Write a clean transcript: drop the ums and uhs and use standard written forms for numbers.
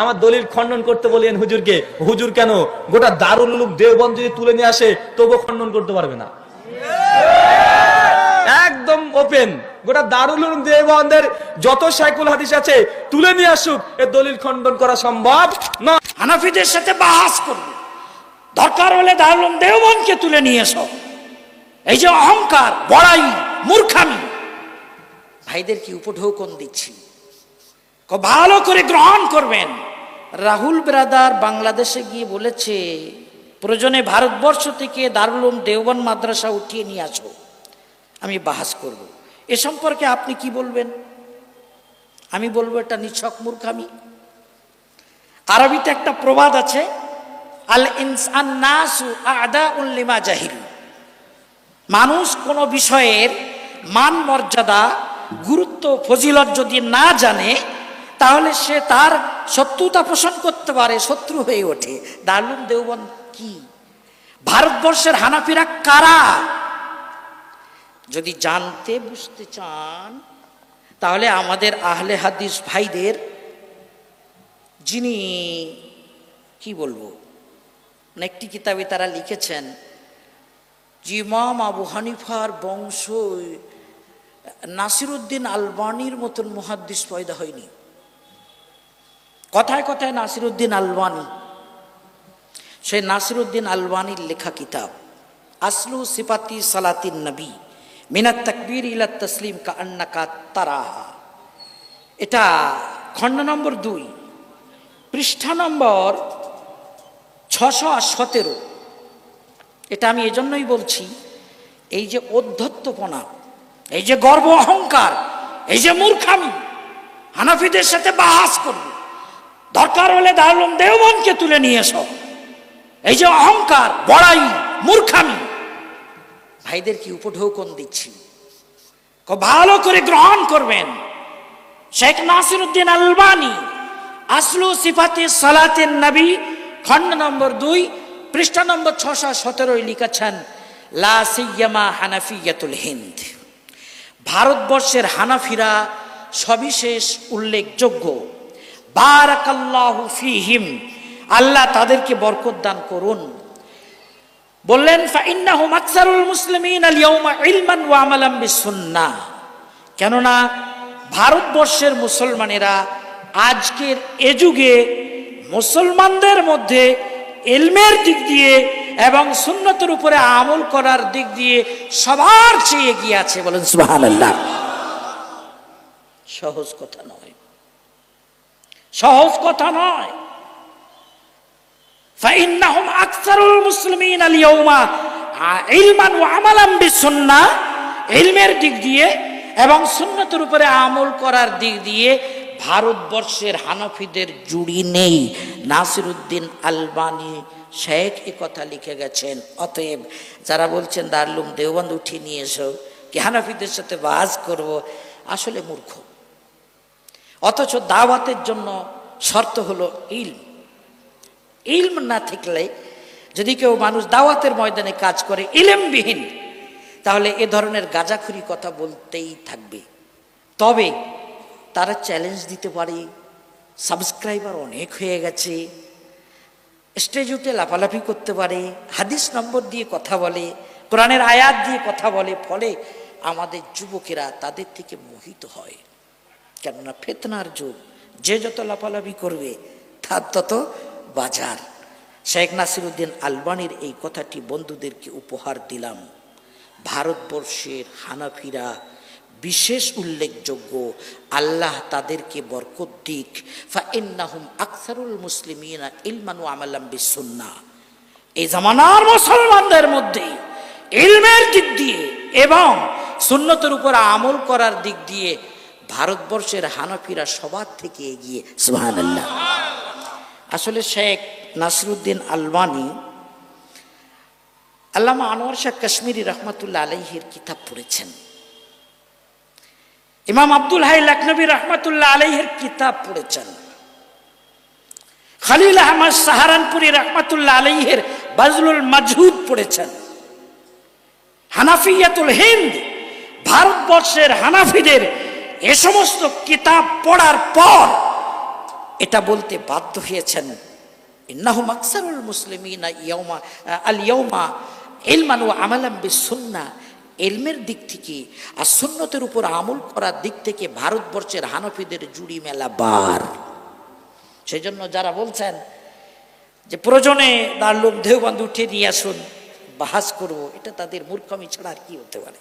আমার দলিল খণ্ডন করতে বলেন হুজুরকে, হুজুর কেন গোটা দারুল উলুম দেওবন্দ যদি তুলে নিয়ে আসে তবুও খণ্ডন করতে পারবে না। একদম ওপেন, গোটা দারুল উলুম দেওবন্দের যত শাইখুল হাদিস আছে তুলে নিয়ে আসুক, এর দলিল খণ্ডন করা সম্ভব না। হানাফিদের সাথে বাহাস করবে, দরকার হলে দারুল উলুম দেওবন্দকে তুলে নিয়ে এসো। এই যে অহংকার, বড়াই, মূর্খামি, ভাইদের কি উপঢৌকন দিচ্ছি, ভালো করে গ্রহণ করবেন। রাহুল ব্রাদার বাংলাদেশে গিয়ে বলেছে প্রয়োজনে ভারতবর্ষ থেকে দারুল উলুম দেওবন্দ মাদ্রাসা উঠিয়ে নিয়ে আসো, আমি বাহাস করব। এ সম্পর্কে আপনি কি বলবেন? আমি বলবো এটা নিছক মূর্খামি। আরবিতে একটা প্রবাদ আছে, আল ইনসান নাসু আদাউন লিমা জাহিলু। মানুষ কোনো বিষয়ের মান মর্যাদা, গুরুত্ব, ফজিলত যদি না জানে তাহলে সে তার শত্রুতা পোষণ করতে পারে, শত্রু হয়ে ওঠে। দারুল উলুম দেওবন্দ কি? ভারতবর্ষের হানাফিরা কারা? যদি জানতে বুঝতে চান তাহলে আমাদের আহলে হাদিস ভাইদের, যিনি কি বলবো, একটি কিতাবে তারা লিখেছেন যে ইমাম আবু হানিফার বংশ নাসিরউদ্দিন আলবানির মতন মুহাদ্দিস পয়দা হয়নি। কথায় কথায় নাসিরউদ্দিন আলবানি, সেই নাসিরউদ্দিন আলবানির লেখা কিতাব আসলু সিফাতি সালাতিন নবী মিনাত তাকবীর ইলা তসলিম কাআন্নাকা তারাহা, এটা খণ্ড নম্বর 2, পৃষ্ঠা নম্বর 617। এটা আমি এজন্যই বলছি, এই যে অধ্যত্বপনা, এই যে গর্ব অহংকার, এই যে মূর্খামি, হানাফিদের সাথে বাহাস করবে, দরকার হলে দারুল উলুম দেওবন্দকে তুলে নিয়ে এসো। এই যে অহংকার, বড়াই, মূর্খামি, ভাইদের কি উপঢৌকন দিচ্ছি, ভালো করে গ্রহণ করবেন। শেখ নাসিরউদ্দিন আলবানী আসলু সিফাতি সালাতিন নবী খণ্ড নম্বর 2 পৃষ্ঠা নম্বর 617 লিখেছেন, লা সিয়ামা হানাফিয়াতুল হিন্দ, ভারতবর্ষের হানাফিরা সবিশেষ উল্লেখযোগ্য। বারাকাল্লাহু ফিহিম, আল্লাহ তাদেরকে বরকত দান করুন। বললেন ফাইন্নাহুম আকসারুল মুসলিমিন আল ইয়াউমা ইলমান ওয়া আমালান বিসুন্নাহ, কেননা ভারতবর্ষের মুসলমানেরা আজকের এ যুগে মুসলমানদের মধ্যে ইলমের দিক দিয়ে এবং সুন্নতের উপরে আমল করার দিক দিয়ে সবার চেয়ে এগিয়ে আছে। বলেন সুবহানাল্লাহ। সহজ কথা নয়, সহজ কথা নয়। ফাইন্নাহুম আকসারুল মুসলিমিন আল ইয়াউমা ইলমান ওয়া আমালান বিসুন্নাহ, ইলমের দিক দিয়ে এবং সুন্নতের উপরে আমল করার দিক দিয়ে ভারতবর্ষের হানাফিদের জুড়ি নেই। নাসিরউদ্দিন আলবানী শেখ এ কথা লিখে গেছেন। অতএব যারা বলছেন দারুল উলুম দেওবন্দ উঠিয়ে নিয়ে এসো, কি হানাফিদের সাথে বাজ করব, আসলে মূর্খ। অথচ দাওয়াতের জন্য শর্ত হলো ইলম। ইলম না থাকলে যদি কেউ মানুষ দাওয়াতের ময়দানে কাজ করে ইলমবিহীন, তাহলে এ ধরনের গাঁজাখুরি কথা বলতেই থাকবে। তবে তারা চ্যালেঞ্জ দিতে পারে, সাবস্ক্রাইবার অনেক হয়ে গেছে, স্টেজ উঠে লাফালাফি করতে পারে, হাদিস নম্বর দিয়ে কথা বলে, কোরআনের আয়াত দিয়ে কথা বলে, ফলে আমাদের যুবকেরা তাদের থেকে মোহিত হয়। কেননা ফিতনার যুগ, যে যত লাফালাফি করবে তার তত বাজার। শেখ নাসিরউদ্দিন আলবানীর এই কথাটি বন্ধুদেরকে উপহার দিলাম। ভারতবর্ষের হানাফিরা বিশেষ উল্লেখযোগ্য, আল্লাহ তাদেরকে বরকত দিক। ফাইন্নাহুম আকসারুল মুসলিমিনা ইলমান ওয়া আমালান বিসুন্নাহ, এই জামানার মুসলমানদের মধ্যে ইলমের দিক দিয়ে এবং সুন্নতের উপর আমল করার দিক দিয়ে ভারতবর্ষের হানাফিরা সবার থেকে এগিয়ে। সুবহানাল্লাহ। আসলে শেখ নাসিরউদ্দিন আলবানী আল্লামা আনোয়ার শাহ কাশ্মীরি রহমাতুল্লাহ আলাইহির কিতাব পড়েছেন, ইমাম আব্দুল হাই লখনবী রহমাতুল্লাহ আলাইহির কিতাব পড়েছেন, খলিল আহমদ সাহারানপুরি রহমাতুল্লাহ আলাইহির বাজলুল মাজহুদ পড়েছেন। হানাফিয়াতুল হিন্দ, ভারতবর্ষের হানাফিদের এ সমস্ত কিতাব পড়ার পর এটা বলতে বাধ্য হয়েছেন। ইন্নাহুম আকসারুল মুসলিমিনা ইয়াউমা আল ইয়াউমা ইলমান ওয়া আমালাম বিসুন্নাহ, ইলমের দিক থেকে আর সুন্নতের উপর আমল করার দিক থেকে ভারতবর্ষের হানফিদের জুড়ি মেলা বার। সেই জন্য যারা বলছেন যে প্রয়োজনে দারুল উলুম দেওবন্দ উঠিয়ে নিয়ে আসুন বাহাস করবো, এটা তাদের মূর্খামি ছাড়া আর কি হতে পারে।